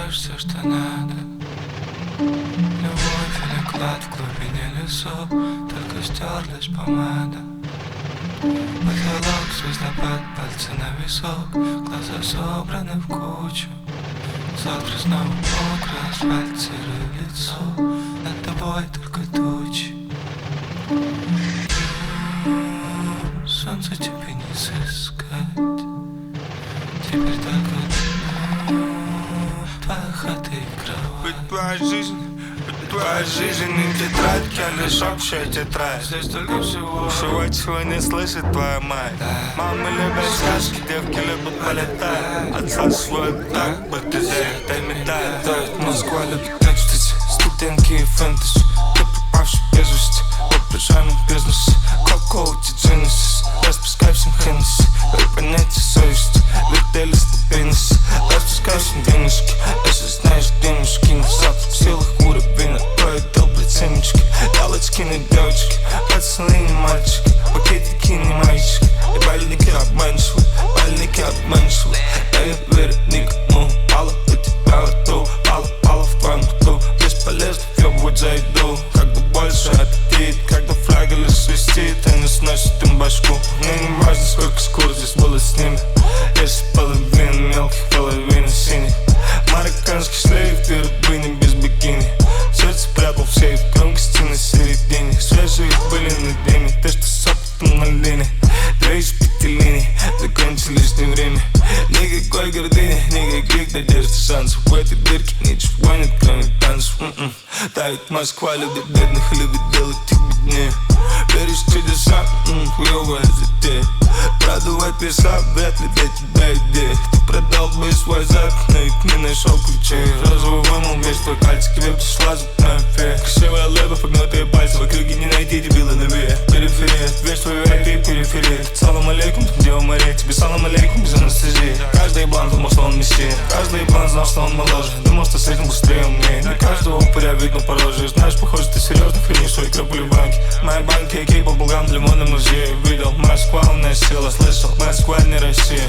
найдешь все, что надо. Любовь или клад в глубине лесов, только стерлась помада. Потолок, звездопад, пальцы на висок, глаза собраны в кучу. Завтра снова мокро, асфальт, серое лицо, над тобой только тучи. Солнце тебе не сыскать. Теперь только твоя хата и кровать. Ведь твоя жизнь не тетрадь, я лишь общая тетрадь. Здесь только всего чего не слышит твоя мать. Мамы любят сказки, девки любят полетать. Отсасывают так, будто дай медаль. Дает Москва любит экстази, студентки и фэнтези. Ты пропавший без вести, в пижамном бизнесе. Кока-кола, Genesis, распускай всем Хеннесси. Вы понятие совести, летели ступенности. Распускай всем денежки, если знаешь денежки. На завтра в силах уровень, твой долбит семечки. Ялочки на девочки, пацаны не мальчики. Пакетики не мальчики, и больники обманчивы. Больники обманчивы, я не верю никому. Пало у тебя во рту, пало в твоем рту. Бесполезно въебывать за еду. Как бы больше аппетит, когда флягель свистит, они сносят им башку. Мне не важно, сколько скур здесь было с ними. Если половина мелких, половина синих. Марокканский шлейф, ты рабыня без бикини. Сердце прятал в сейф, громкости на середине. Свежие были на день, ты что с опытом на линии. Две из 5 линий, закончили лишнее время. Никакой гордыни, никаких надежд и шансов. В этой дырке ничего нет, кроме танцев. Давит Москва, любит бедных, любит делать их беднее. Веришь в чудеса, хуёвая затея. Продувать леса, вряд ли для тебя идея. Ты продал бы свой зад, но ведь не нашел ключей. Розовый вымыл весь твой пальчик, тебе пришла зубная фея. Красивая леба, погнутые пальцы, в округе не найти дебила на вея. Периферия, весь твой IP, периферия. Салам алейкум, там где у морей. Тебе салам алейкум без анестезии. Каждый еблан думал, что он мессия. Каждый еблан знал, что он моложе. Думал, что с этим быстрее умнее. Не каждого упыря видно по роже. Знаешь, похоже, ты серьезно хранишь свои крапли в банке. Мои банки, окей, баблгам, лимонный музей. Видел, Москва умная сила, слышал, Москва не Россия.